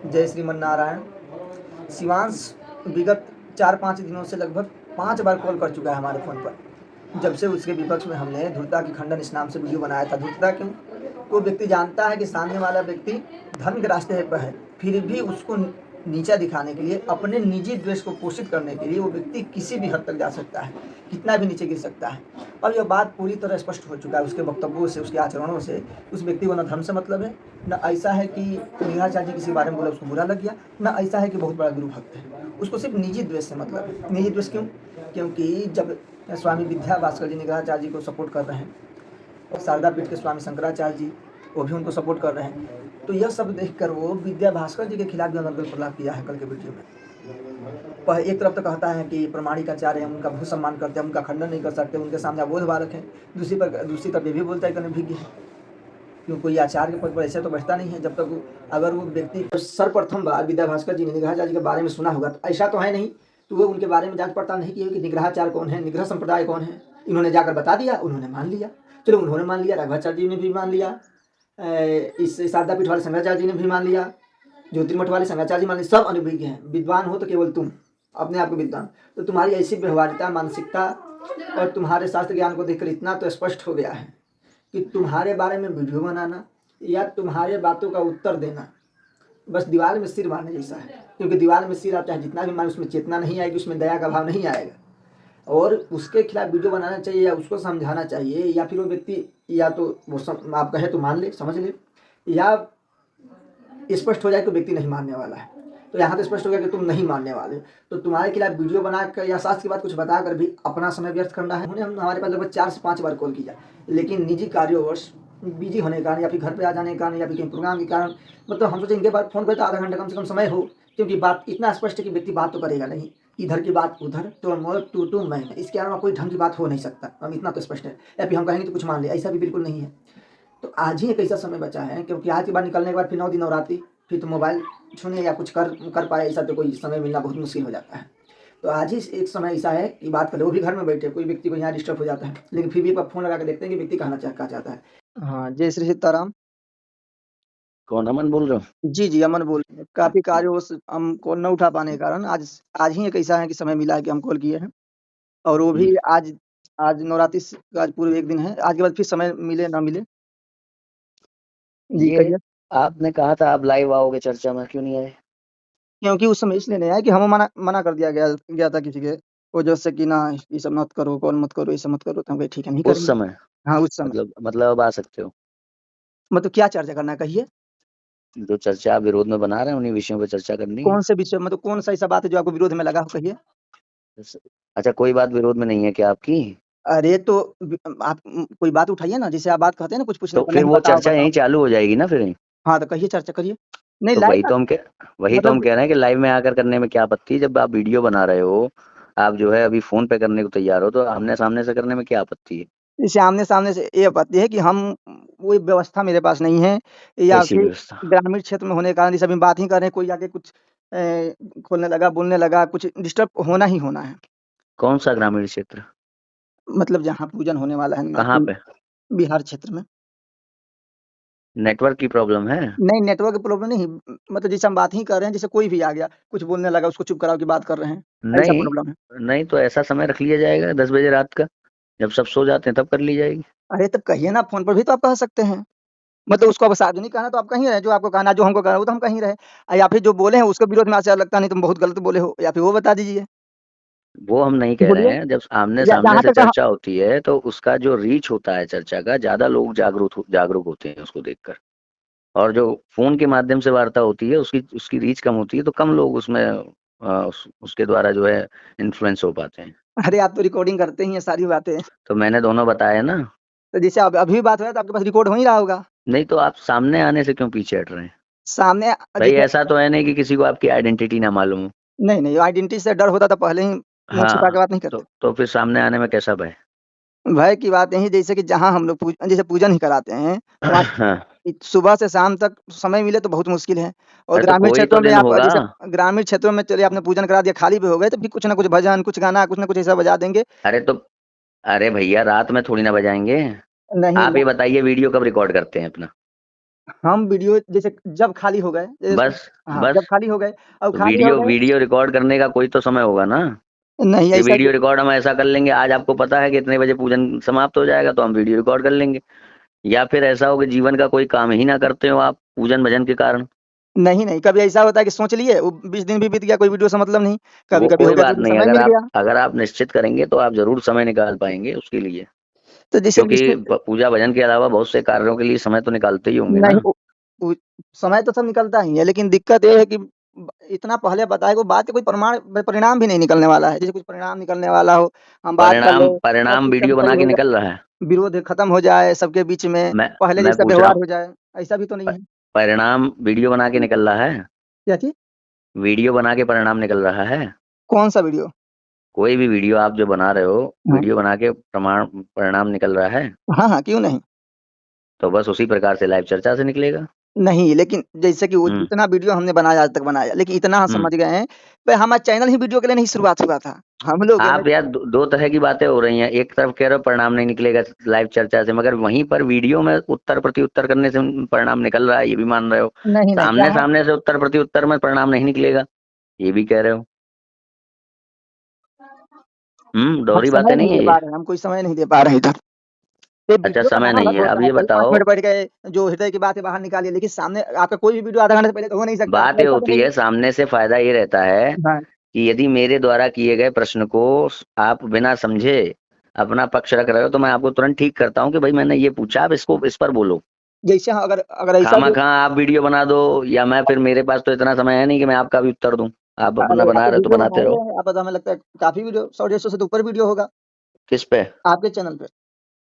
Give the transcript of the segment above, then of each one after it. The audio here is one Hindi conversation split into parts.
जय श्रीमन नारायण। शिवांश विगत 4-5 दिनों से लगभग 5 बार कॉल कर चुका है हमारे फ़ोन पर। जब से उसके विपक्ष में हमने धूर्तता की खंडन इस नाम से वीडियो बनाया था। धूर्तता क्यों? वो व्यक्ति जानता है कि सामने वाला व्यक्ति धर्म के रास्ते पर है, फिर भी उसको नीचा दिखाने के लिए, अपने निजी द्वेष को पोषित करने के लिए वो व्यक्ति किसी भी हद तक जा सकता है, कितना भी नीचे गिर सकता है। अब यह बात पूरी तरह स्पष्ट हो चुका है उसके वक्तव्यों से, उसके आचरणों से। उस व्यक्ति को न धर्म से मतलब है, न ऐसा है कि निराचार्य जी किसी बारे में बोला उसको बुरा लग गया, न ऐसा है कि बहुत बड़ा गुरु भक्त है। उसको सिर्फ निजी द्वेष से मतलब है। निजी द्वेष क्यों? क्योंकि जब स्वामी विद्या भास्कर जी निराचार्य जी को सपोर्ट कर रहे हैं और शारदा पीठ के स्वामी शंकराचार्य जी वो भी उनको सपोर्ट कर रहे हैं, तो यह सब देखकर वो विद्या भास्कर जी के खिलाफ भी अनर्गल प्रलाप किया है कल के वीडियो में। वह एक तरफ तो कहता है कि प्रमाणिक आचार्य हैं, उनका बहुत सम्मान करते हैं, उनका खंडन नहीं कर सकते, उनके सामने अबोध बालक हैं। दूसरी तरफ ये भी बोलता है कि अनभिज्ञ है, क्यों कोई आचार्य के पद पर ऐसे तो बैठता नहीं है जब तक अगर वो व्यक्ति सर्वप्रथम बार विद्या भास्कर जी ने निग्रहाचार्य के बारे में सुना होगा, तो ऐसा तो है नहीं, तो वो उनके बारे में जांच पड़ताल नहीं की होगी कि निग्रहाचार्य कौन है, निग्रह संप्रदाय कौन है। इन्होंने जाकर बता दिया, उन्होंने मान लिया। चलो उन्होंने मान लिया, राघवाचार्य जी ने भी मान लिया, इस शारदा पीठ वाले शंकराचार्य जी ने भी मान लिया, ज्योतिर्मठ वाले शंकराचार्य जी मान लिया। सब अनुभवी हैं। विद्वान हो तो केवल तुम अपने आप को विद्वान, तो तुम्हारी ऐसी व्यवहारिकता, मानसिकता और तुम्हारे शास्त्र ज्ञान को देखकर इतना तो स्पष्ट हो गया है कि तुम्हारे बारे में वीडियो बनाना या तुम्हारे बातों का उत्तर देना बस दीवार में सिर मारने जैसा है। क्योंकि दीवार में सिर आप चाहे जितना भी मारे, उसमें चेतना नहीं आएगी, उसमें दया का भाव नहीं आएगा। और उसके खिलाफ वीडियो बनाना चाहिए या उसको समझाना चाहिए, या फिर वो व्यक्ति या तो वो आप कहे तो मान ले, समझ ले, या स्पष्ट हो जाए कि व्यक्ति नहीं मानने वाला है। तो यहाँ तो स्पष्ट हो गया कि तुम नहीं मानने वाले, तो तुम्हारे खिलाफ वीडियो बनाकर या शास्त्र की बात कुछ बताकर भी अपना समय व्यर्थ करना है। उन्हें हमारे पास लगभग 4 से 5 बार कॉल किया, लेकिन निजी कार्योवश बिजी होने के कारण या फिर घर पे आ जाने के कारण या फिर कहीं प्रोग्राम के कारण, मतलब हम सोचे इनके बाद फ़ोन करते आधा घंटा कम से कम समय हो, क्योंकि बात इतना स्पष्ट है कि व्यक्ति बात तो करेगा नहीं, इधर की बात उधर, तो मोर तू मैं, इसके अलावा कोई ढंग की बात हो नहीं सकता। हम इतना तो स्पष्ट है, या फिर हम कहेंगे तो कुछ मान ले, ऐसा भी बिल्कुल नहीं है। तो आज ही एक ऐसा समय बचा है, क्योंकि आज के बाद निकलने के बाद फिर 9 दिन और आती, फिर तो मोबाइल छूने या कुछ कर पाए ऐसा तो कोई समय मिलना बहुत मुश्किल हो जाता है। तो आज ही एक समय ऐसा है कि बात करें, वो भी घर में बैठे, कोई व्यक्ति को यहाँ डिस्टर्ब हो जाता है, लेकिन फिर भी एक बार फ़ोन लगा के देखते हैं कि व्यक्ति क्या चाहता है। हाँ, जय श्री सीताराम। कौन अमन बोल रहे हो? जी, जी, अमन बोल रहे हैं। काफ़ी कार्यवश हम कॉल न उठा पाने के कारण आज ही एक ऐसा है कि समय मिला है कि हम कॉल किए हैं, और वो भी आज नवरात्रि का आज पूर्व 1 दिन है। आज के बाद फिर समय मिले ना मिले। जी, ये कहिए। आपने कहा था आप लाइव आओगे चर्चा में, क्यों नहीं आए? क्योंकि उस समय इसलिए नहीं आया कि हमें मना कर दिया गया था किसी के वजह से कि ना ये सब मत करो, कॉल मत करो, ये सब मत करो, तो हम कहे ठीक है नहीं उस करेंगे। समय हाँ, उस समय। मतलब अब आ सकते हो? मतलब क्या चर्चा करना है कहिए? जो चर्चा आप विरोध में बना रहे हैं उन्हीं विषयों पर चर्चा करनी है। कौन से विषय, मतलब कौन सा ऐसा बात है जो आपको विरोध में लगा हो, कहिए? अच्छा, कोई बात विरोध में नहीं है क्या आपकी? अरे तो आप कोई बात उठाइए ना, जिसे आप बात कहते हैं ना कुछ पूछने तो का, फिर नहीं वो बताओ चर्चा बताओ। यहीं चालू हो जाएगी ना फिर। हाँ, तो कहिए, चर्चा करिए। नहीं तो लाइव का वही तो हम मतलब कह रहे हैं कि लाइव में आकर करने में क्या आपत्ति है? जब आप वीडियो बना रहे हो, आप जो है अभी फोन पे करने को तैयार हो, तो आमने सामने से करने में क्या आपत्ति है? इसे आमने-सामने से ये आपत्ति है कि हम वो व्यवस्था मेरे पास नहीं है, या कैसी फिर व्यवस्था? ग्रामीण क्षेत्र में होने के कारण जैसे अभी हम बात ही कर रहे हैं, कोई आके कुछ खोलने लगा, बोलने लगा, कुछ डिस्टर्ब होना ही होना है। कौन सा ग्रामीण क्षेत्र? मतलब जहाँ पूजन होने वाला है ना, कहाँ पे? बिहार क्षेत्र में। नेटवर्क की प्रॉब्लम है? नहीं, नेटवर्क की प्रॉब्लम नहीं, मतलब जैसे हम बात ही कर रहे हैं, जैसे कोई भी आ गया, कुछ बोलने लगा, उसको चुप कराओ कि बात कर रहे हैं, ऐसा नहीं, प्रॉब्लम है। नहीं तो ऐसा समय रख लिया जाएगा 10 बजे रात का, जब सब सो जाते हैं तब कर ली जाएगी। अरे तब कहिए ना, फ़ोन पर भी तो आप कह सकते हैं। मतलब उसको अब सार्वजनिक कहना तो आप कहीं रहे, जो आपको कहना, जो हमको कहना वो तो हम कहीं रहे। या फिर जो बोले हैं उसके विरोध में ऐसा लगता नहीं तुम बहुत गलत बोले हो, या फिर वो बता दीजिए। वो हम नहीं कह रहे बोलिए। हैं, जब आमने या सामने जहाँ से तक चर्चा होती है तो उसका जो रीच होता है चर्चा का, ज्यादा लोग जागरूक होते हैं उसको देखकर। और जो फोन के माध्यम से वार्ता होती है उसकी उसकी रीच कम होती है, तो कम लोग उसमें उसके द्वारा जो है इन्फ्लुएंस हो पाते हैं। अरे आप तो रिकॉर्डिंग करते ही हैं सारी बातें। तो मैंने दोनों बताया ना। तो जैसे अब अभी बात हो रहा है तो आपके पास रिकॉर्ड हो ही रहा होगा। नहीं तो आप सामने आने से क्यों पीछे हट रहे हैं? सामने भाई जैसे ऐसा तो है नहीं कि किसी को आपकी आइडेंटिटी ना मालूम हो। नहीं, आइडेंटिटी से डर होता तो पहले ही मुँह छिपा के हाँ, बात नहीं करते। तो फिर सामने आने में कैसा भय? भय की बात यही, जैसे कि जहाँ हम लोग जैसे पूजन ही कराते हैं, वहाँ हाँ। सुबह से शाम तक समय मिले तो बहुत मुश्किल है। और अरे तो ग्रामीण कोई तो क्षेत्रों में दिन आप होगा। जैसे ग्रामीण क्षेत्रों में चलिए आपने पूजन करा दिया, खाली भी हो गए, तो फिर कुछ ना कुछ भजन, कुछ गाना, कुछ ना कुछ ऐसा बजा देंगे। अरे तो अरे भैया रात में थोड़ी ना बजाएंगे। नहीं आप ये बताइए वीडियो कब रिकॉर्ड करते हैं अपना? हम वीडियो जैसे जब खाली हो गए, जैसे बस हाँ, जब बस खाली हो गए, अब तो खाली हो वीडियो गए, वीडियो रिकॉर्ड करने का कोई तो समय होगा ना, नहीं कि ऐसा वीडियो रिकॉर्ड हम ऐसा कर लेंगे, आज आपको पता है कि इतने बजे पूजन समाप्त हो जाएगा तो हम वीडियो रिकॉर्ड कर लेंगे। या फिर ऐसा हो कि जीवन का कोई काम ही ना करते हो आप पूजन भजन के कारण। नहीं, नहीं, कभी ऐसा होता है कि सोच लिए, वो 20 दिन भी बीत गया, कोई वीडियो से मतलब नहीं, वो कभी-कभी हो कोई गया बात तो नहीं, समय मिल गया। अगर आप निश्चित करेंगे तो आप जरूर समय निकाल पाएंगे उसके लिए। तो जैसे क्योंकि विष्णु पूजा भजन के अलावा बहुत से कार्यों के लिए समय तो निकालते ही होंगे नहीं ना। वो समय तो सब निकलता ही है, लेकिन दिक्कत ये है कि इतना पहले बताए वो बात का कोई परिणाम भी नहीं निकलने वाला है। जैसे कुछ परिणाम निकलने वाला हो, हम बात कर परिणाम लें, सब परिणाम सिस्टम वीडियो सही बना के हो निकल रहा है। जाए, विरोध खत्म हो जाए सबके बीच में, मैं पहले मैं जैसा पूछ रहा व्यवहार हूँ, हो जाए, ऐसा भी तो नहीं प- है। परिणाम वीडियो बना के निकल रहा है। क्या चीज़? वीडियो बना के परिणाम निकल रहा है। कौन-सा वीडियो? कोई भी वीडियो आप जो बना रहे हो, हाँ, वीडियो बना के परिणाम निकल रहा है। हाँ, हाँ, क्यों नहीं? तो बस उसी प्रकार से लाइव चर्चा से निकलेगा। नहीं, लेकिन जैसे कि वो हम्म जितना वीडियो हमने बनाया आज तक बनाया, लेकिन इतना हम हम्म समझ गए हैं, भई हमारा चैनल ही वीडियो के लिए नहीं शुरुआत हुआ था। हम लोग आप यार दो तरह की बातें हो रही हैं। एक तरफ कह रहे हो परिणाम नहीं निकलेगा लाइव चर्चा से, मगर वहीं पर वीडियो में उत्तर प्रति उत्तर करने से परिणाम निकल रहा है, ये भी मान रहे हो। नहीं, नहीं, सामने यहाँ सामने से उत्तर प्रति उत्तर में परिणाम नहीं निकलेगा, ये भी कह रहे हो। हम दोहरी समय बातें नहीं नहीं दे है पा ये। रहे हैं, हम कोई समय नहीं दे पा रहे हैं इधर। ये अच्छा, वीडियो समय बनाना नहीं अलग है। होता अब है, ये 4-5 बताओ, मिनट बैठ गए, जो हृदय की बातें बाहर निकालिए, लेकिन सामने आपका कोई भी वीडियो आधा घंटे से पहले तो हो नहीं सकता, बात ये ऐसा तो है होती ही। है सामने से, फायदा ये रहता है हाँ, कि यदि मेरे द्वारा किए गए प्रश्न को आप बिना समझे अपना पक्ष रख रहे हो तो मैं आपको तुरंत ठीक करता हूँ कि भाई मैंने ये पूछा, आप इसको इस पर बोलो। जैसे हाँ, अगर अगर ऐसा जो खामखा आप वीडियो बना दो, या मैं फिर मेरे पास तो इतना समय है नहीं कि मैं आपका भी उत्तर दूं। आप अपना अरे, आप बना तो रहे हो तो वीडियो बना बनाते ही रहो। रहे हैं, आप तो हमें लगता है काफ़ी वीडियो 100-150 से तो ऊपर वीडियो होगा किस पे? आपके चैनल पे।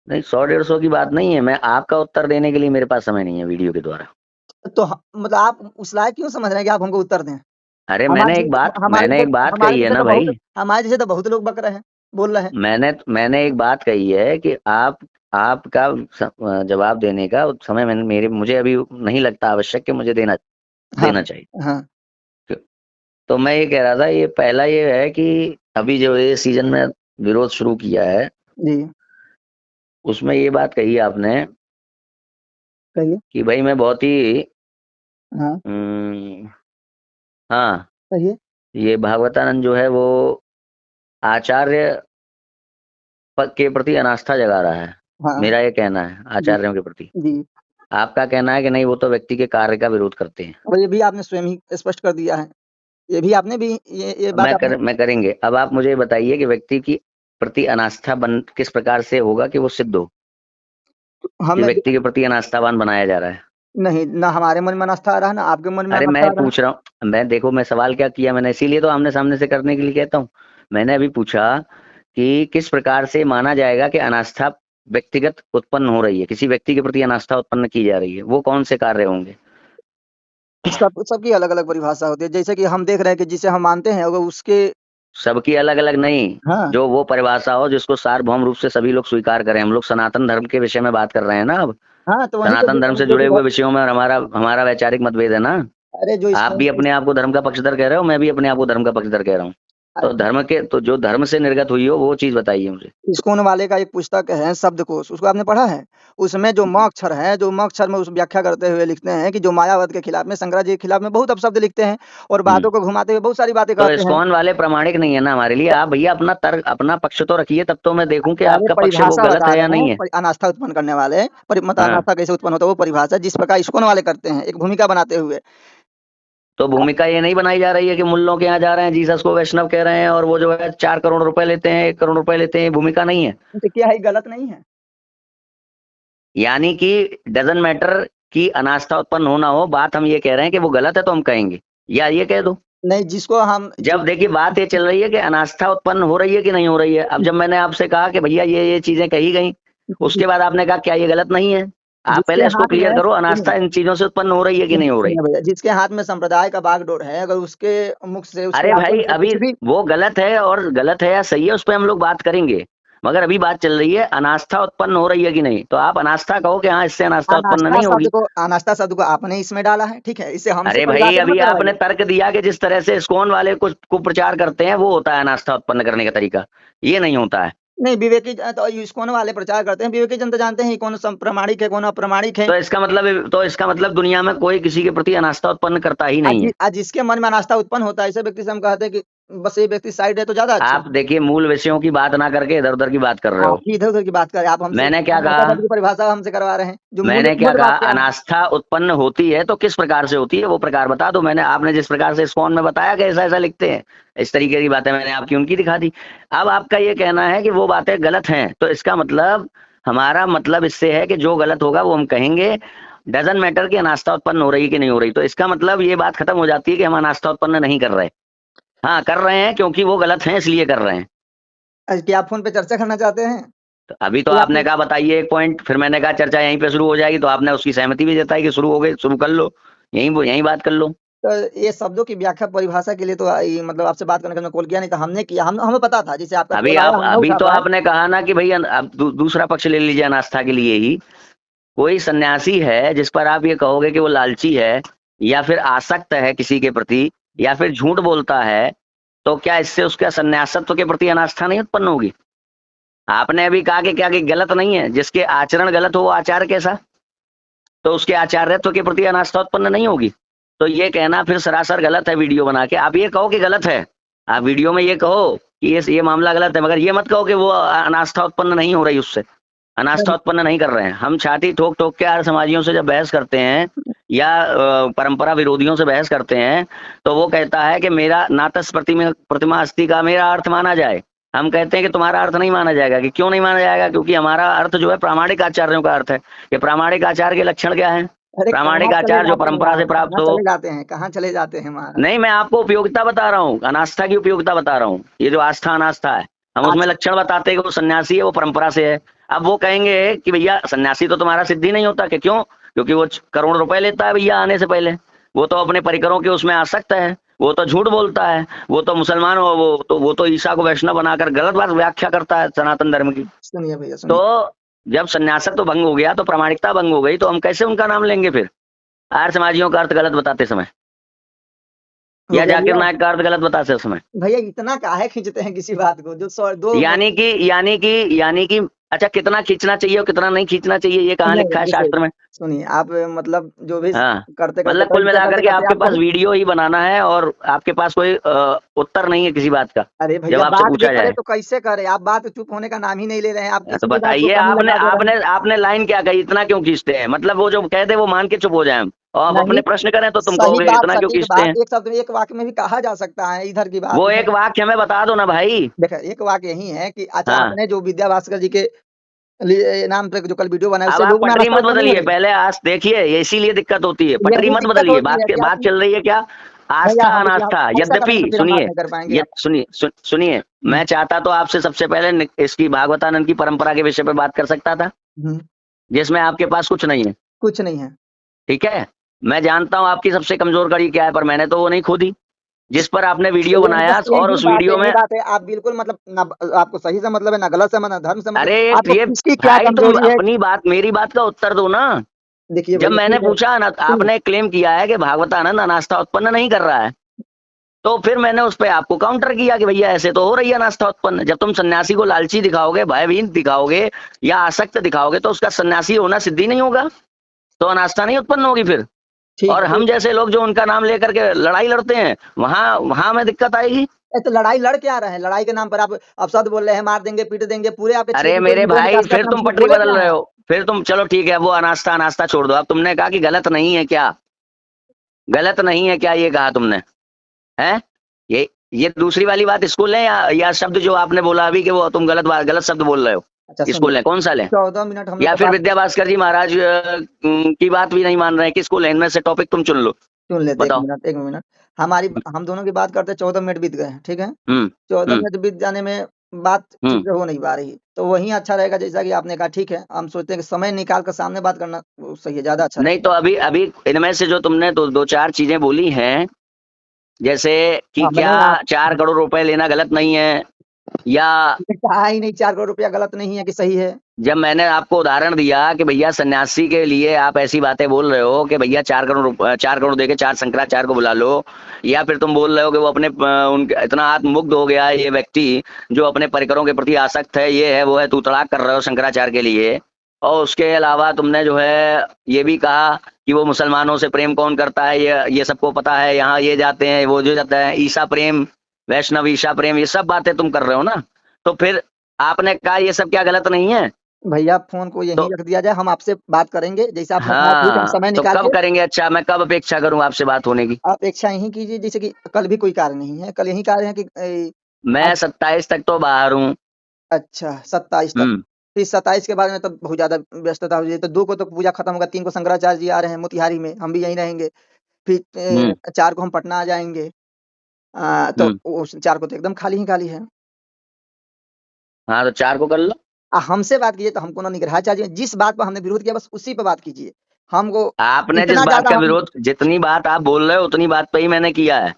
नहीं, 100-150 की बात नहीं है, मैं आपका उत्तर देने के लिए मेरे पास समय नहीं है वीडियो के द्वारा। तो मतलब आप उस लायक क्यों समझ रहे हैं कि आप हमको उत्तर दें? अरे हमारे जैसे मैंने एक बात कही है ना भाई। हमारे जैसे तो बहुत लोग बक रहे हैं, बोल रहे हैं। मैंने एक बात कही है कि आप आपका जवाब देने का समय मेरे मुझे अभी नहीं लगता आवश्यक कि मुझे देना हाँ, देना चाहिए। हाँ, तो मैं ये कह रहा था, ये पहला ये है कि अभी जो ये सीजन में विरोध शुरू किया है, जी, उसमें ये बात कही आपने कहिए। कि भाई मैं बहुत ही हाँ, अम, हाँ, कहिए। ये भागवतानंद जो है वो आचार्य के प्रति अनास्था जगा रहा है। हाँ, मेरा ये कहना है जी, आचार्यों के प्रति। जी। आपका कहना है कि नहीं, वो तो व्यक्ति के कार्य का विरोध करते हैं। और ये भी आपने स्वयं ही स्पष्ट कर दिया है। ये भी आपने भी ये बात आपने मैं करेंगे। अब आप मुझे बताइए कि व्यक्ति की प्रति अनास्था बन किस प्रकार से होगा कि वो सिद्ध हो कि हमें व्यक्ति के प्रति अनास्थावान बनाया जा रहा है। नहीं, ना हमारे मन में आस्था आ रहा है, ना आपके मन में अरे आस्था मैं आ रहा है। पूछ रहा हूँ, मैं देखो मैं सवाल क्या किया मैंने, इसीलिए तो आमने सामने से करने के लिए कहता हूँ। मैंने अभी पूछा कि किस प्रकार से माना जाएगा कि अनास्था व्यक्तिगत उत्पन्न हो रही है, किसी व्यक्ति के प्रति अनास्था उत्पन्न की जा रही है, वो कौन से कार्य होंगे। सबकी अलग-अलग परिभाषा होती है। जैसे कि हम देख रहे हैं कि जिसे हम मानते हैं, अगर उसके सबकी अलग अलग नहीं, हाँ, जो वो परिभाषा हो जिसको सार्वभौम रूप से सभी लोग स्वीकार करें। हम लोग सनातन धर्म के विषय में बात कर रहे हैं ना अब। हाँ, तो वहीं पे सनातन धर्म से जो जुड़े विधा हुए विषयों में हमारा हमारा वैचारिक मतभेद है ना। अरे, जो आप इस्कॉन भी अपने आप को धर्म का पक्षधर कह रहे हो, मैं भी अपने आप को धर्म का पक्षधर कह रहा हूँ। तो धर्म के तो जो धर्म से निर्गत हुई हो वो चीज बताइए मुझे। इस्कॉन वाले का एक पुस्तक है शब्दकोश, उसको आपने पढ़ा है? उसमें जो म अक्षर है, जो म अक्षर में उस व्याख्या करते हुए लिखते हैं कि जो मायावाद के खिलाफ में, शंकराचार्य जी के खिलाफ में बहुत अपशब्द लिखते हैं और हम्म बातों को घुमाते हुए बहुत सारी बातें तो कहते हैं। इस्कॉन वाले प्रामाणिक नहीं है ना हमारे लिए। आप भैया अपना तर्क अपना पक्ष तो रखिए, तब तो मैं देखूं कि अरे, आपका पक्ष वो परिभाषा गलत बता है या रहे हैं, नहीं है। अनास्था उत्पन्न करने वाले, मतलब हाँ, अनास्था कैसे उत्पन्न होता है वो परिभाषा जिस प्रकार इस्कॉन वाले करते हैं, एक भूमिका बनाते हुए। तो भूमिका ये नहीं बनाई जा रही है कि मुल्लों के यहाँ जा रहे हैं, जीसस को वैष्णव कह रहे हैं और वो जो है 4 करोड़ रुपए लेते हैं, 1 करोड़ रुपए लेते हैं, ये भूमिका नहीं है। तो क्या है, गलत नहीं है? यानी कि डजन मैटर कि अनास्था उत्पन्न हो ना हो, बात हम ये कह रहे हैं कि वो गलत है तो हम कहेंगे, या ये कह दो। नहीं, जिसको हम जब देखिए बात ये चल रही है कि अनास्था उत्पन्न हो रही है कि नहीं हो रही है। अब जब मैंने आपसे कहा कि भैया ये चीजें कही गई, उसके बाद आपने कहा क्या ये गलत नहीं है। आप जिसके पहले इसको हाथ क्लियर में करो, सुनिए, अनास्था इन चीजों से उत्पन्न हो रही है कि नहीं हो रही। सुनिए भैया, जिसके हाथ में संप्रदाय का बागडोर है, अगर उसके मुख से, उसके अरे आचरण भाई, से अभी कुछ भी वो गलत है और गलत है या सही है उस पर हम लोग बात करेंगे, मगर अभी बात चल रही है अनास्था उत्पन्न हो रही है कि नहीं। तो आप अनास्था कहो कि हाँ इससे अनास्था उत्पन्न नहीं होगी। अनास्था शब्द को आपने इसमें डाला है, ठीक है? इसे हमसे अरे भाई, परिभाषित मत अभी आपने करवाइए। तर्क दिया कि जिस तरह से इस्कॉन वाले कुछ कुप्रचार करते हैं वो होता है अनास्था उत्पन्न करने का तरीका, ये नहीं होता है। नहीं विवेकी तो इस्कॉन वाले प्रचार करते हैं, विवेकी जनता जानते हैं कौन प्रमाणिक है कौन अप्रामाणिक है। तो इसका मतलब दुनिया में कोई किसी के प्रति अनास्था उत्पन्न करता ही नहीं है। आज जिसके मन में अनास्था उत्पन्न होता है ऐसे व्यक्ति से हम कहते हैं कि बस ये व्यक्ति साइड है तो ज्यादा अच्छा। आप देखिए मूल विषयों की बात ना करके इधर उधर की बात कर रहे हो। इधर उधर की बात करें आप हमसे, मैंने क्या कहा, परिभाषा हमसे करवा रहे हैं जो मैंने क्या कहा, बात है। अनास्था उत्पन्न होती है तो किस प्रकार से होती है वो प्रकार बता दो। मैंने आपने जिस प्रकार से इस्कॉन में बताया कि ऐसा ऐसा लिखते हैं, इस तरीके की बातें मैंने आपकी उनकी दिखा दी। अब आपका ये कहना है कि वो बातें गलत हैं, तो इसका मतलब हमारा मतलब इससे है कि जो गलत होगा वो हम कहेंगे, डजन मैटर की अनास्था उत्पन्न हो रही कि नहीं हो रही। तो इसका मतलब ये बात खत्म हो जाती है कि हम अनास्था उत्पन्न नहीं कर रहे। हाँ कर रहे हैं क्योंकि वो गलत हैं इसलिए कर रहे हैं। क्या आप फोन पे चर्चा करना चाहते हैं? तो अभी तो आपने कहा बताइए एक पॉइंट, फिर मैंने कहा चर्चा यहीं पे शुरू हो जाएगी, तो आपने उसकी सहमति भी जताई कि शुरू हो गई, शुरू कर लो, यहीं बात कर लो। तो ये शब्दों की व्याख्या परिभाषा के लिए तो मतलब आपसे बात करने के लिए कॉल किया नहीं था, हमने किया, हमें पता था जैसे आपका अभी तो आपने कहा ना कि भैया अब दूसरा पक्ष ले लीजिए अनास्था के लिए ही। कोई सन्यासी है जिस पर आप ये कहोगे कि वो लालची है या फिर आसक्त है किसी के प्रति या फिर झूठ बोलता है, तो क्या इससे उसका सन्यासत्व के प्रति अनास्था नहीं उत्पन्न होगी? आपने अभी कहा कि क्या कि गलत नहीं है, जिसके आचरण गलत हो वो आचार कैसा, तो उसके आचार्यत्व के प्रति अनास्था उत्पन्न नहीं होगी। तो ये कहना फिर सरासर गलत है। वीडियो बना के आप ये कहो कि गलत है, आप वीडियो में ये कहो कि ये मामला गलत है, मगर ये मत कहो कि वो अनास्था उत्पन्न नहीं हो रही, उससे अनास्था उत्पन्न नहीं कर रहे हैं। हम छाती ठोक ठोक के आर्य समाजियों से जब बहस करते हैं या परंपरा विरोधियों से बहस करते हैं, तो वो कहता है कि मेरा नातस प्रतिमा अस्थि का मेरा अर्थ माना जाए। हम कहते हैं कि तुम्हारा अर्थ नहीं माना जाएगा। कि क्यों नहीं माना जाएगा? क्योंकि हमारा अर्थ जो है प्रामाणिक आचार्यों का अर्थ है। कि प्रामाणिक आचार के लक्षण क्या है? प्रामाणिक आचार जो परंपरा से प्राप्त हो। कहाँ चले जाते हैं नहीं, मैं आपको उपयोगिता बता रहा हूँ, अनास्था की उपयोगिता बता रहा हूँ। ये जो आस्था अनास्था है, हम उसमें लक्षण बताते हैं कि वो सन्यासी है, वो परंपरा से है। अब वो कहेंगे कि भैया सन्यासी तो तुम्हारा सिद्धि नहीं होता। कि क्यों? क्योंकि वो करोड़ रुपए लेता है भैया आने से पहले, वो तो अपने परिकरों के उसमें आसक्त है, वो तो झूठ बोलता है, वो तो मुसलमान, वो तो ईसा को वैष्णव बनाकर गलत बात व्याख्या करता है सनातन धर्म की। सुनिए भैया, तो जब सन्यासत्व तो भंग हो गया, तो प्रामाणिकता भंग हो गई, तो हम कैसे उनका नाम लेंगे फिर आर्य समाजियों का अर्थ गलत बताते समय, या जाकिर नायक का अर्थ गलत बताते समय? भैया इतना काहे खींचते हैं किसी बात को जो दो यानी कि अच्छा, कितना खींचना चाहिए और कितना नहीं खींचना चाहिए, ये कहाँ लिखा है शास्त्र में? सुनिए आप मतलब जो भी करते मतलब कुल मिलाकर के आपके पास वीडियो ही बनाना है और आपके पास कोई उत्तर नहीं है किसी बात का। अरे भैया जब आपसे पूछा जाए तो कैसे करे? आप बात चुप होने का नाम ही नहीं ले रहे हैं। आप तो बताइए, आपने लाइन क्या कही, इतना क्यों खींचते हैं? मतलब वो जो कह दे वो मान के चुप हो जाए और आप अपने प्रश्न करें तो तुम कहोगे इतना क्यों खींचते हैं? एक शब्द में एक वाक्य में भी कहा जा सकता है इधर की बात। वो एक वाक्य हमें बता दो ना भाई। देखो एक वाक्य यही है कि अच्छा आपने जो विद्या भास्कर जी के नाम पे जो कल वीडियो बनाया, अब आप पटरी मत बदलिए, पहले आज देखिए, इसीलिए दिक्कत होती है। पटरी मत बदलिए, बात चल रही है क्या आस्था अनास्था। यद्यपि सुनिए, मैं चाहता तो आपसे सबसे पहले इसकी भागवतानंद की परंपरा के विषय पे बात कर सकता था, जिसमें आपके पास कुछ नहीं है। कुछ नहीं है, ठीक है। मैं जानता हूँ आपकी सबसे कमजोर कड़ी क्या है, पर मैंने तो वो नहीं खोदी जिस पर आपने वीडियो बनाया। और उस वीडियो में आप बिल्कुल मतलब आपको सही से मतलब है ना गलत से मतलब धर्म से मतलब। अरे ये क्या तुम अपनी बात, मेरी बात का उत्तर दो ना। देखिए जब मैंने पूछा ना, आपने क्लेम किया है कि भागवतानंद अनास्था उत्पन्न नहीं कर रहा है, तो फिर मैंने उस पर आपको काउंटर किया कि भैया ऐसे तो हो रही है अनास्था उत्पन्न। जब तुम सन्यासी को लालची दिखाओगे, भयभीत दिखाओगे या आसक्त दिखाओगे, तो उसका सन्यासी होना सिद्धि नहीं होगा, तो अनास्था नहीं उत्पन्न होगी फिर। और हम जैसे लोग जो उनका नाम लेकर के लड़ाई लड़ते हैं, वहां में दिक्कत आएगी। तो लड़ाई लड़ क्या रहे हैं? लड़ाई के नाम पर आप शब्द बोल रहे हैं, मार देंगे पीट देंगे पूरे आपके। अरे मेरे भाई, फिर तुम पटरी बदल रहे हो। फिर तुम चलो ठीक है, वो अनास्था छोड़ दो। अब तुमने कहा कि गलत नहीं है क्या, गलत नहीं है क्या, ये कहा तुमने है? ये दूसरी वाली बात स्कूल है या शब्द जो आपने बोला अभी कि वो तुम गलत शब्द बोल रहे हो? स्कूल है, कौन सा ले? 14 मिनट हम या फिर विद्या भास्कर जी महाराज की बात भी नहीं मान रहे हैं? किस स्कूल है? इनमें से टॉपिक तुम चुन लो, चुन लेते। एक मिनट हम दोनों की बात करते 14 मिनट बीत गए, ठीक है। 14 मिनट बीत जाने में बात ठीक हो नहीं पा रही, तो वही अच्छा रहेगा जैसा कि आपने कहा। ठीक है, हम सोचते हैं कि समय निकाल कर सामने बात करना सही है, ज्यादा अच्छा नहीं। तो अभी इनमें से जो तुमने दो चार चीजें बोली हैं, जैसे कि क्या 4 करोड़ रुपए लेना गलत नहीं है, या कहा ही नहीं 4 करोड़ रुपया गलत नहीं है कि सही है। जब मैंने आपको उदाहरण दिया कि भैया सन्यासी के लिए आप ऐसी बातें बोल रहे हो कि भैया 4 करोड़ देके 4 शंकराचार्य को बुला लो, या फिर तुम बोल रहे हो कि वो अपने उनके इतना आत्ममुग्ध हो गया है ये व्यक्ति जो अपने परिकरों के प्रति आसक्त है, ये है वो है, तू तड़ाक कर रहे हो शंकराचार्य के लिए। और उसके अलावा तुमने जो है ये भी कहा कि वो मुसलमानों से प्रेम कौन करता है, ये सबको पता है, यहाँ ये जाते हैं वो जो जाता है, ईसा प्रेम, वैष्णव ईसा प्रेम, ये सब बातें तुम कर रहे हो ना। तो फिर आपने कहा ये सब क्या गलत नहीं है? भैया फ़ोन को तो यहीं रख दिया जाए, हम आपसे बात करेंगे, जैसे आपने कहा ठीक है, हम हाँ, समय तो निकाल कब के करेंगे? अच्छा, मैं कब अपेक्षा करूं आपसे बात होने की? अपेक्षा यहीं कीजिए, जैसे कि कल भी कोई कार्य नहीं है, कल यही कार्य है कि मैं आज 27 तक तो बाहर हूँ। अच्छा 27 तक, हम्म। फिर 27 के बाद में तो बहुत ज़्यादा व्यस्तता हो जाएगी, तो 2 को तो पूजा खत्म होगा, 3 को शंकराचार्य जी आ रहे हैं मोतिहारी में, हम भी यहीं रहेंगे, फिर हम्म। 4 को हम पटना आ जाएँगे। तो हम्म। उस 4 को तो एकदम खाली ही खाली है। हाँ, तो 4 को कर लो। हमसे बात कीजिए तो हमको ना निग्रहाचार्य जिस बात पर हमने विरोध किया बस उसी पे बात कीजिए। हमको आपने जिस इतना बात ज़्यादा का हम विरोध, जितनी बात आप बोल रहे हो उतनी बात पे ही मैंने किया है,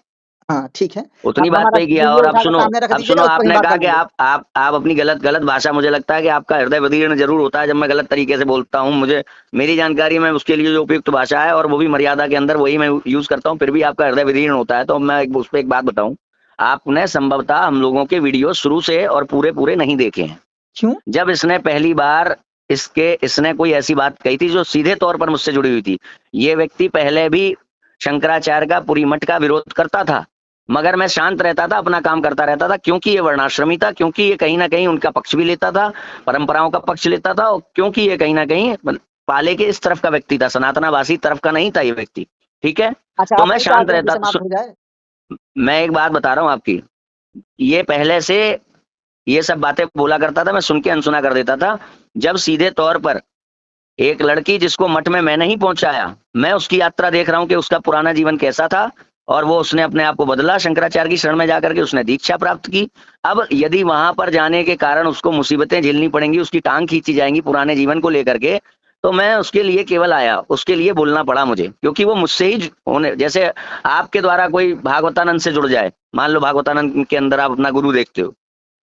हाँ, ठीक है। उतनी आप बात हमारा पे ही किया। और वीडियो उठा के सामने रख अब सुनो, दीजिएगा, उस पर ही आपने बात कहा कर कि लेंगे। आप अपनी गलत गलत भाषा, मुझे लगता है कि आपका हृदय विदीर्ण जरूर होता है जब मैं गलत तरीके से बोलता हूँ। मुझे मेरी जानकारी में उसके लिए जो उपयुक्त भाषा है और वो भी मर्यादा के अंदर, वही मैं यूज करता हूँ, फिर भी आपका हृदय विदीर्ण होता है। तो मैं उस पर एक बात बताऊं, आपने संभवतः हम लोगों के वीडियो शुरू से और पूरे पूरे नहीं देखे हैं। क्यों? जब इसने पहली बार इसने कोई ऐसी बात कही थी जो सीधे तौर पर मुझसे जुड़ी हुई थी। ये व्यक्ति पहले भी शंकराचार्य का, पूरी मठ का विरोध करता था, मगर मैं शांत रहता था, अपना काम करता रहता था, क्योंकि ये वर्णाश्रमी था, क्योंकि ये कहीं ना कहीं उनका पक्ष भी लेता था, परंपराओं का पक्ष लेता था, और क्योंकि ये कहीं ना कहीं पाले के इस तरफ का व्यक्ति था, सनातनावासी तरफ का नहीं था ये व्यक्ति। ठीक है। अच्छा, तो आप मैं नहीं शांत चाहते हैं कि रहता। समाप्त हो जाए? मैं एक बात बता रहा हूँ आपकी, ये पहले से ये सब बातें बोला करता था, मैं सुन के अनसुना कर देता था। जब सीधे तौर पर एक लड़की जिसको मठ में मैं नहीं पहुंचाया, मैं उसकी यात्रा देख रहा हूं कि उसका पुराना जीवन कैसा था, और वो उसने अपने आप को बदला, शंकराचार्य की शरण में जाकर के उसने दीक्षा प्राप्त की। अब यदि वहां पर जाने के कारण उसको मुसीबतें झेलनी पड़ेंगी, उसकी टांग खींची जाएंगी पुराने जीवन को लेकर के, तो मैं उसके लिए केवल आया, उसके लिए बोलना पड़ा मुझे, क्योंकि वो मुझसे ही होने, जैसे आपके द्वारा कोई भागवतानंद से जुड़ जाए, मान लो भागवतानंद के अंदर आप अपना गुरु देखते हो,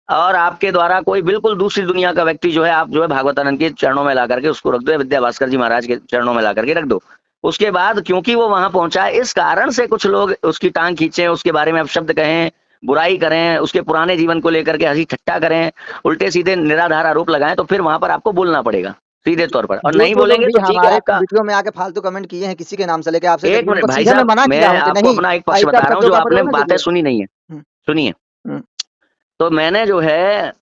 और आपके द्वारा कोई बिल्कुल दूसरी दुनिया का व्यक्ति जो है, आप जो है भागवतानंद के चरणों में ला करके उसको रख दो, या विद्या भास्कर जी महाराज के चरणों में ला करके रख दो। उसके बाद क्योंकि वो वहां पहुंचा है, इस कारण से कुछ लोग उसकी टांग खींचे, उसके बारे में अपशब्द कहें, बुराई करें, उसके पुराने जीवन को लेकर के हंसी ठट्टा करें, उल्टे सीधे निराधार आरोप लगाएं, तो फिर वहां पर आपको बोलना पड़ेगा सीधे तौर पर, और नहीं जो-जो लोग बोलेंगे भी तो ठीक है हमारे आपका। वीडियो में आके फालतू कमेंट किए हैं किसी के नाम से लेके आपसे एक मिनट उनको भाई सीधे में साहब, मना मैं किया हूँ कि आपको नहीं, अपना एक पक्ष ऐसे बता आप रहा हूँ शब्दों जो का आपने प्रयोग ना बातें कीजिए। सुनी नहीं है। हुँ, सुनिए। हुँ। तो मैंने जो है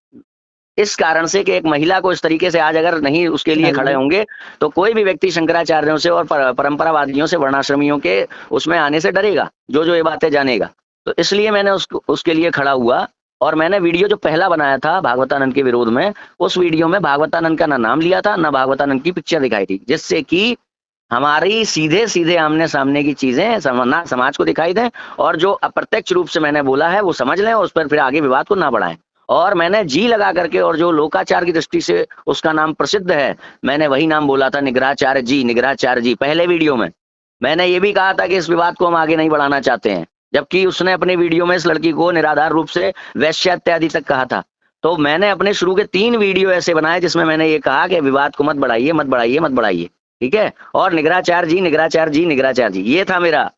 इस कारण से कि एक महिला को इस तरीके से आज अगर नहीं उसके लिए खड़े नहीं, होंगे, तो कोई भी व्यक्ति शंकराचार्यों से और परंपरावादियों से, वर्णाश्रमियों के उसमें आने से डरेगा, जो जो ये बातें जानेगा। तो इसलिए मैंने उसके लिए खड़ा हुआ, और मैंने वीडियो जो पहला बनाया था भागवतानंद के विरोध में, उस वीडियो में भागवतानंद का ना नाम लिया था, ना भागवतानंद की पिक्चर दिखाई थी, जिससे कि हमारी सीधे सीधे आमने सामने की चीजें ना समाज को दिखाई दें, और जो अप्रत्यक्ष रूप से मैंने बोला है वो समझ लें, और उस पर फिर आगे विवाद को ना बढ़ाएं। और मैंने जी लगा करके, और जो लोकाचार की दृष्टि से उसका नाम प्रसिद्ध है, मैंने वही नाम बोला था, निग्रहाचार्य जी, निग्रहाचार्य जी। पहले वीडियो में मैंने ये भी कहा था कि इस विवाद को हम आगे नहीं बढ़ाना चाहते हैं, जबकि उसने अपने वीडियो में इस लड़की को निराधार रूप से वैश्य इत्यादि तक कहा था। तो मैंने अपने शुरू के 3 वीडियो ऐसे बनाए जिसमें मैंने ये कहा कि विवाद को मत बढ़ाइए, मत बढ़ाइए, मत बढ़ाइए। ठीक है। और निग्रहाचार्य जी, निग्रहाचार्य जी, निग्रहाचार्य जी, ये था मेरा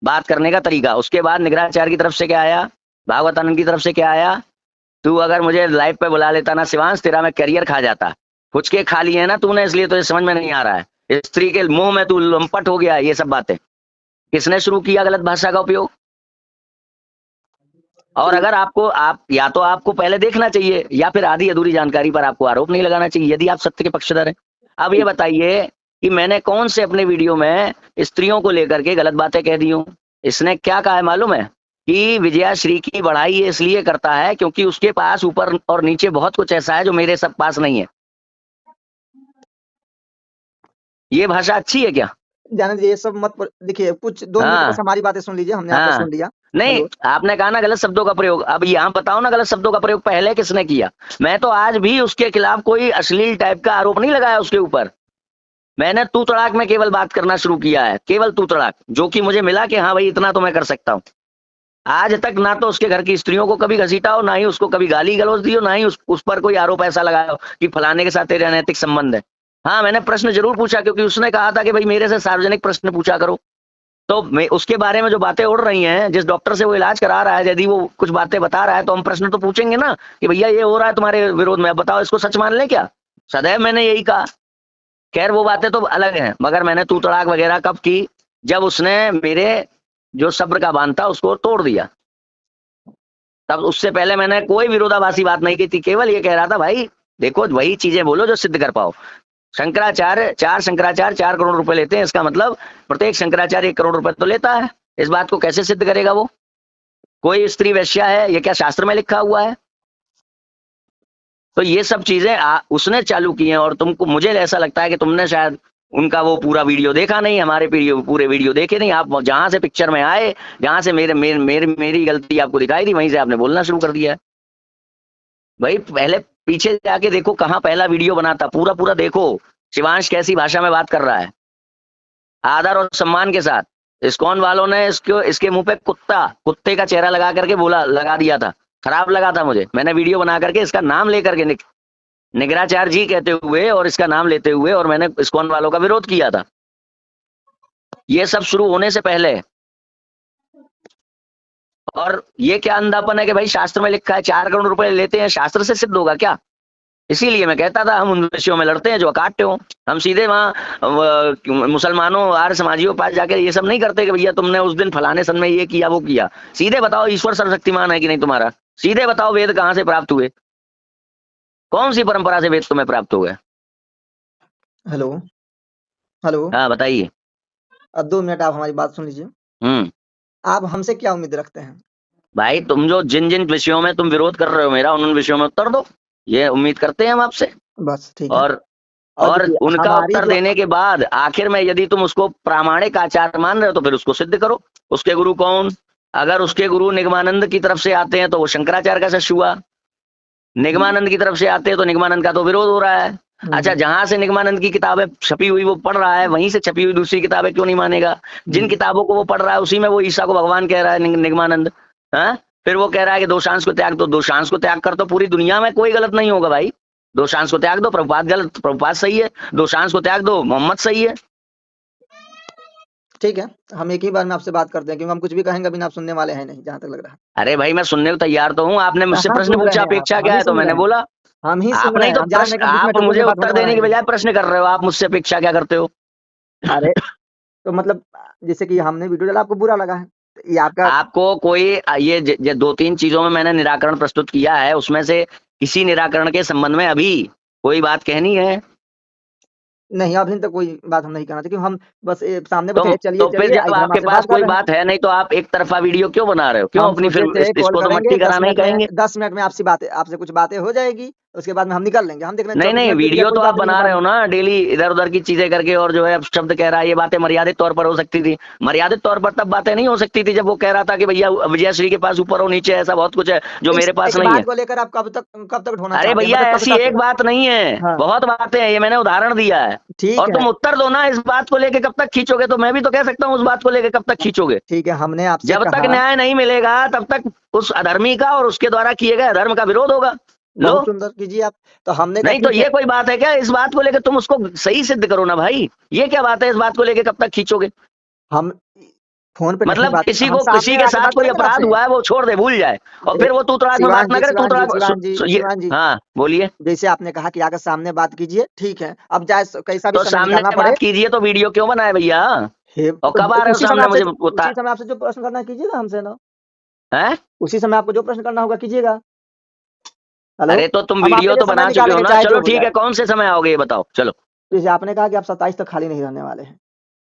बात करने का तरीका। उसके बाद निग्रहाचार्य की तरफ से क्या आया, भागवतानंद की तरफ से क्या आया, तू अगर मुझे लाइव पे बुला लेता ना शिवांश, तेरा मैं करियर खा जाता। फुचके खा लिए ना तूने, इसलिए तो ये समझ में नहीं आ रहा है, स्त्री के मुंह में तू लंपट हो गया। ये सब बातें किसने शुरू किया, गलत भाषा का उपयोग? और अगर आपको, आप या तो आपको पहले देखना चाहिए, या फिर आधी अधूरी जानकारी पर आपको आरोप नहीं लगाना चाहिए, यदि आप सत्य के पक्षधर हैं। अब ये बताइए कि मैंने कौन से अपने वीडियो में स्त्रियों को लेकर के गलत बातें कह दी हूं? इसने क्या कहा है मालूम है, कि विजया श्री की बढ़ाई ये इसलिए करता है क्योंकि उसके पास ऊपर और नीचे बहुत कुछ ऐसा है जो मेरे सब पास नहीं है। ये भाषा अच्छी है क्या? जाने दीजिए ये सब मत देखिए कुछ 2 मिनट बस हाँ। हमारी बातें सुन लीजिए, हमने आपको हाँ। सुन लिया। नहीं, हेलो, आपने कहा ना गलत शब्दों का प्रयोग, अब यहाँ बताओ ना गलत शब्दों का प्रयोग पहले किसने किया? मैं तो आज भी उसके खिलाफ कोई अश्लील टाइप का आरोप नहीं लगाया उसके ऊपर। मैंने तू तड़ाक में केवल बात करना शुरू किया है, केवल तू तड़ाक, जो कि मुझे मिला कि हाँ भाई इतना तो मैं कर सकता हूँ। आज तक ना तो उसके घर की स्त्रियों को कभी घसीटा हो, ना ही उसको कभी गाली गलौज दी हो, ना ही उस पर कोई आरोप ऐसा लगाया हो कि फलाने के साथ तेरे अनैतिक संबंध है। हाँ, मैंने प्रश्न जरूर पूछा, क्योंकि उसने कहा था कि भाई मेरे से सार्वजनिक प्रश्न पूछा करो। तो मैं उसके बारे में जो बातें उड़ रही हैं, जिस डॉक्टर से वो इलाज करा रहा है, यदि वो कुछ बातें बता रहा है तो हम प्रश्न तो पूछेंगे ना कि भैया ये हो रहा है तुम्हारे विरोध में, अब बताओ इसको सच मान लें क्या? सदैव मैंने यही कहा। खैर वो बातें तो अलग हैं, मगर मैंने तू तड़ाक वगैरह कब की? जब उसने मेरे जो सब्र का बांध था उसको तोड़ दिया। तब उससे पहले मैंने कोई विरोधाभासी बात नहीं की थी, केवल ये कह रहा था भाई देखो वही चीजें बोलो जो सिद्ध कर पाओ। शंकराचार्य 4 करोड़ रुपए लेते हैं, इसका मतलब प्रत्येक शंकराचार्य 1 करोड़ रुपए तो लेता है। इस बात को कैसे सिद्ध करेगा वो? कोई स्त्री वैश्या है, ये क्या शास्त्र में लिखा हुआ है? तो ये सब चीजें उसने चालू की हैं, और तुमको, मुझे ऐसा लगता है कि तुमने शायद उनका वो पूरा वीडियो देखा नहीं, हमारे पूरे वीडियो देखे नहीं। आप जहां से पिक्चर में आए, जहां से मेरी गलती आपको दिखाई थी, वहीं से आपने बोलना शुरू कर दिया। भाई पहले पीछे जाके देखो कहाँ पहला वीडियो बना था, पूरा पूरा देखो। शिवांश कैसी भाषा में बात कर रहा है, आदर और सम्मान के साथ। इस्कॉन वालों ने इसके मुंह पे कुत्ते का चेहरा लगा करके लगा दिया था। खराब लगा था मुझे, मैंने वीडियो बना करके इसका नाम लेकर के निगराचार्य जी कहते हुए और इसका नाम लेते हुए, और मैंने इस्कॉन वालों का विरोध किया था ये सब शुरू होने से पहले। और ये क्या अंधापन है कि भाई शास्त्र में लिखा है 4 करोड़ रुपए लेते हैं, शास्त्र से सिद्ध होगा क्या? इसीलिए मैं कहता था हम उन विषयों में लड़ते हैं जो अकाट्य हो। हम सीधे वहां मुसलमानों आर्य समाजियों पास जाके ये सब नहीं करते कि भैया तुमने उस दिन फलाने सन में ये किया वो किया। सीधे बताओ ईश्वर सर्वशक्तिमान है कि नहीं तुम्हारा? सीधे बताओ वेद कहाँ से प्राप्त हुए, कौन सी परंपरा से वेद तुम्हें प्राप्त हुए? Hello hello. हाँ बताइए। अब 2 मिनट आप हमारी बात सुन लीजिए। आप हमसे क्या उम्मीद रखते हैं? भाई तुम जो जिन जिन विषयों में तुम विरोध कर रहे हो मेरा, उन विषयों में उत्तर दो, ये उम्मीद करते हैं हम आपसे। बस ठीक है। और देखिए, उनका उत्तर देने के बाद आखिर में यदि तुम उसको प्रामाणिक आचार्य मान रहे हो तो फिर उसको सिद्ध करो। उसके गुरु कौन? अगर उसके गुरु निगमानंद की तरफ से आते हैं तो वो शंकराचार्य का शिष्य हुआ, निगमानंद की तरफ से आते हैं तो निगमानंद का तो विरोध हो रहा है। अच्छा, जहां से निगमानंद की किताबें छपी हुई वो पढ़ रहा है, वहीं से छपी हुई दूसरी किताबें क्यों नहीं मानेगा? जिन किताबों को वो पढ़ रहा है उसी में वो ईसा को भगवान कह रहा है निगमानंद। हाँ, फिर वो कह रहा है कि दोषांश को त्याग दो। दोषांश को त्याग कर तो पूरी दुनिया में कोई गलत नहीं होगा भाई। दोषांश को त्याग दो, प्रभुपाद गलत, प्रभुपाद सही है। दोषांश को त्याग दो, मोहम्मद सही है। ठीक है, हम एक ही बार में आपसे बात करते हैं, क्योंकि हम कुछ भी कहेंगे बिना आप सुनने वाले हैं नहीं, जहां तक लग रहा है। अरे भाई मैं सुनने को तैयार तो हूँ, आपने मुझसे कहाँ प्रश्न सुन रहे पूछा हैं आप? अपेक्षा हम क्या ही है तो सुन मैंने रहे हैं। बोला। हम ही सुन आप रहे नहीं हैं, तो हम जान रहे हैं कि हम बीच में आप टोकने मुझे से बात उत्तर होने वाला देने के नहीं। बजाय प्रश्न कर रहे हो, आप मुझसे अपेक्षा क्या करते हो? अरे तो मतलब जैसे कि हमने वीडियो डाला, आपको बुरा लगा है, ये आपका। आपको कोई ये 2-3 चीजों में मैंने निराकरण प्रस्तुत किया है, उसमें से किसी निराकरण के संबंध में अभी कोई बात कहनी है? नहीं, अभी तक कोई बात हम नहीं करना चाहिए, क्योंकि हम बस सामने बैठे चलिए तो फिर चलिए, जब इधर हम आपके आपसे पास बात कर कोई रहे हैं। बात है नहीं तो आप एक तरफा वीडियो क्यों बना रहे हो? क्यों हम अपनी फिर सोचे थे कॉल इसको तो करेंगे, मट्टी 10 कराना ही मिनट में कहेंगे। 10 मिनट में आपसे कुछ बातें हो जाएगी, उसके बाद में हम निकल लेंगे। हम देख रहे हैं नहीं 24 नहीं, मिनट बीत गया, वीडियो कोई तो आप बात नहीं बना बना रहे रहे। हो ना डेली इधर उधर की चीजें करके, और जो है अब शब्द कह रहा है, ये बातें मर्यादित तौर पर हो सकती थी। मर्यादित तौर पर तब बातें नहीं हो सकती थी जब वो कह रहा था कि भैया विजयश्री के पास ऊपर और नीचे ऐसा बहुत कुछ है जो मेरे पास इस नहीं है। बात को लेकर आप कब तक ढोना अरे चाहते हैं, भैया मतलब कब ऐसी तक? एक बात नहीं है, हाँ बहुत बातें हैं, ये मैंने उदाहरण दिया है। ठीक और है। तुम उत्तर दो ना, इस बात को लेके कब तक खींचोगे? तो मैं भी तो कह सकता हूँ उस बात को लेके कब तक खींचोगे? ठीक है, हमने आपसे जब तक कहा। न्याय नहीं मिलेगा तब तक उस अधर्मी का और उसके द्वारा किए गए अधर्म का विरोध होगा। लो, बहुत सुंदर कीजिए आप। तो हमने कहा नहीं तो ठीक है। ये कोई बात है क्या? इस बात को लेकर तुम उसको सही सिद्ध करो ना भाई। ये क्या बात है, इस बात को लेकर कब तक खींचोगे? हम फोन पे नहीं मतलब बात, हम किसी सामने के आके साथ बात कोई करेंगे ना अपराध आपसे। हुआ है वो छोड़ दे, भूल जाए, और अरे फिर वो तू तड़ाक में बात ना करे। तू तड़ाक ये, शिवान जी, हाँ बोलिए। जैसे आपने कहा कि आकर सामने बात कीजिए, ठीक है, अब चाहे कैसा भी तो समय सामने निकालना पड़े। बात कीजिए तो वीडियो क्यों बनाए भैया? और तो कब आ रहे हो उसी समय सामने आपसे मुझे बता उसी समय आपसे जो प्रश्न करना है कीजिएगा हमसे ना। है? उसी समय आपको जो प्रश्न करना होगा कीजिएगा। हेलो। अरे तो तुम हम आपके वीडियो लिए तो समय बना चुके हो निकालेंगे, ना, चाहे चलो जो हो ठीक जाए। है, कौन से समय आओगे ये बताओ चलो। जैसे आपने कहा कि आप 27 तक खाली नहीं रहने वाले हैं।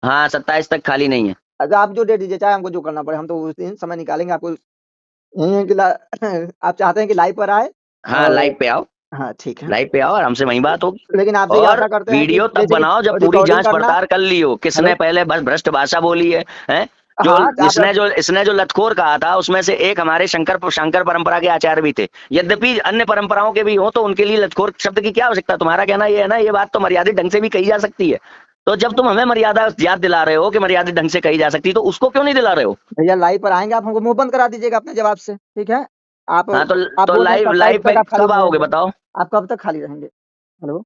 हाँ 27 तक खाली नहीं है। अच्छा, आप जो डेट दीजिए, चाहे हमको जो करना पड़े, हम तो उस दिन समय निकालेंगे। आपको यही है कि आप चाहते हैं कि लाइव पर आए। हाँ और लाइव पे आओ, हाँ ठीक है। लाइव पे आओ और हमसे वहीं बात होगी। लेकिन आपसे ये और आशा करते हैं कि वीडियो तब जैसे कि बनाओ जब पूरी रिकॉर्डिंग जांच करना। पड़ताल कर ली हो, किसने हेलो। पहले बस भ्रष्ट भाषा बोली है? जो हाँ आप इसने जो लतखोर कहा था उसमें से एक हमारे शंकर परंपरा के आचार्य भी थे। यद्यपि अन्य परंपराओं के भी हो तो उनके लिए लतखोर शब्द की क्या आवश्यकता? तुम्हारा कहना ये है ना, ये बात तो मर्यादित ढंग से भी कही जा सकती है। तो जब तुम हमें मर्यादा याद दिला रहे हो कि मर्यादा ढंग से कही जा सकती है, तो उसको क्यों नहीं दिला रहे हो? भैया लाइव पर आएंगे, आप हमको मुंह बंद करा दीजिएगा अपने जवाब से, ठीक है? आप हाँ आप तो बोल रहे हैं लाइव 27 लाइव पे तक आप खाली कब आओगे रहेंगे, बताओ? आप कब तक खाली रहेंगे? हेलो,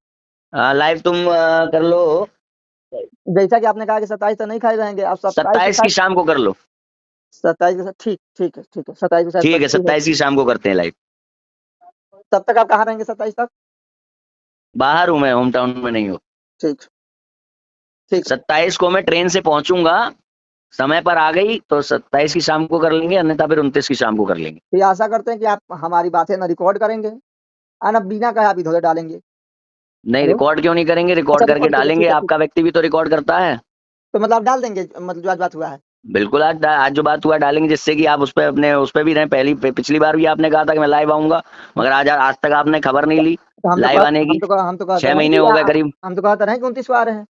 लाइव तुम कर लो, जैसा कि आपने कहा कि 27 तक नहीं खाली रहेंगे, आप 27 27 की शाम को कर लो। 27 के साथ, ठीक ठीक है, ठीक है, 27 को शायद ठीक है, पट्टी है। 27 की शाम को करते हैं लाइव। तब तक आप कहाँ रहेंगे 27 तक? बाहर हूँ मैं, होम टाउन में नहीं हूँ। ठीक ठीक। 27 को मैं ट्रेन से पहुंचूंगा, समय पर आ गई तो 27 की शाम को कर लेंगे, अन्यथा फिर 29 की शाम को कर लेंगे। फिर आशा करते हैं कि आप हमारी बातें ना रिकॉर्ड करेंगे, ना बिना कहे आप इधर डालेंगे। नहीं, हेलो, रिकॉर्ड क्यों नहीं करेंगे? अच्छा रिकॉर्ड करके रिकॉर्ड कीजिए, डालेंगे, ठीक है, ठीक। आपका व्यक्ति भी तो रिकॉर्ड करता है। तो मतलब आप डाल देंगे, मतलब जो आज बात हुआ है? बिल्कुल, आज जो बात हुआ डालेंगे, जिससे कि आप उस पर अपने उस पर भी रहें। पिछली बार भी आपने कहा था कि मैं लाइव आऊंगा, मगर आज तक आपने खबर नहीं ली तो लाइव आने की। हम तो कहते 6 रहे महीने कि हो गए करीब। हम तो कहते रहे कि 29 को आ रहे हैं,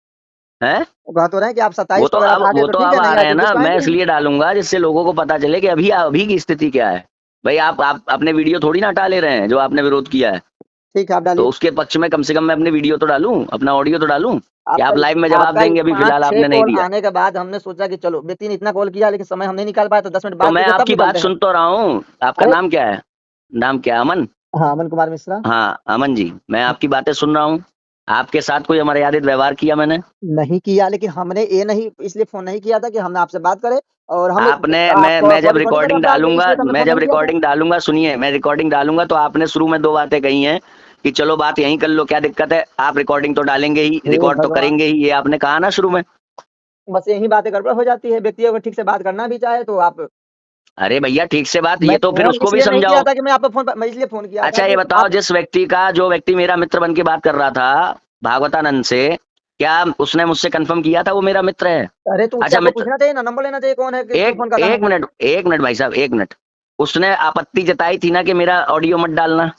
हैं? कह तो रहे हैं कि आप 27 को अगर आ गए वो तो तो ठीक अब है, आ नहीं आए रहे तो हैं 29 ना, को मैं आएंगे नहीं। इसलिए डालूंगा जिससे लोगों को पता चले कि अभी की स्थिति क्या है। भाई आप अपने वीडियो थोड़ी ना हटा ले रहे हैं जो आपने विरोध किया है, ठीक है, आप तो डालिए। उसके पक्ष में कम से कम मैं अपने वीडियो तो डालूं, अपना ऑडियो तो डालूं कि आपका आप लाइव में जवाब आपका देंगे। अभी फिलहाल 5-6 आपने नहीं कॉल दिया। आने के बाद हमने सोचा कि चलो, व्यक्ति ने इतना कॉल किया लेकिन समय हम नहीं निकाल पाए, तो 10 मिनट तो बात मैं कीजिए तब आपकी बात निकलते हैं। सुन तो रहा हूँ। आपका अरे नाम क्या है? नाम क्या है? अमन? हाँ, अमन कुमार मिश्रा। हाँ अमन जी, मैं आपकी बातें सुन रहा हूँ। आपके साथ कोई अमर्यादित व्यवहार किया मैंने? नहीं किया, लेकिन हमने ये नहीं इसलिए फोन नहीं किया था कि हमने आपसे बात करें, और हम आपने आप मैं जब रिकॉर्डिंग अगर रिकॉर्डिंग आप डाल दें डालूंगा इसलिए तो हमने मैं फोन जब नहीं किया था। रिकॉर्डिंग डालूंगा, सुनिए, मैं रिकॉर्डिंग डालूंगा तो आपने शुरू में 2 बातें कही हैं कि चलो बात यहीं कर लो, क्या दिक्कत है? आप रिकॉर्डिंग तो डालेंगे ही, हे रिकॉर्ड तो भगवान, करेंगे ही, ये आपने कहा ना शुरू में। बस यही बातें गड़बड़ हो जाती है, व्यक्ति अगर ठीक से बात करना भी चाहे तो आप। अरे भैया ठीक से बात, मैं ये तो फिर फोन उसको भी इसलिए नहीं किया समझाओ। था कि मैं आप पे फोन, मैं इसलिए फोन किया था अच्छा ये कि बताओ, आप। जो व्यक्ति मेरा मित्र बन के बात कर रहा था भागवतानंद से, क्या उसने मुझसे कंफर्म किया था वो मेरा मित्र है? अरे तो उससे अच्छा आपको मित्र, पूछना चाहिए ना, नंबर लेना चाहिए, कौन है कि क्यों एक फोन कर रहा है। एक मिनट भाई साहब, 1 मिनट। उसने आपत्ति जताई थी ना कि मेरा ऑडियो मत डालना,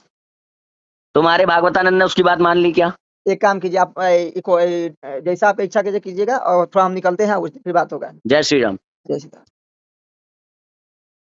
तुम्हारे भागवतानंद ने उसकी बात मान ली क्या? एक काम कीजिए आप, जैसा आप इच्छा कीजिएगा, और थोड़ा हम निकलते हैं, उस फिर बात होगा। जय श्री राम। जय श्री राम।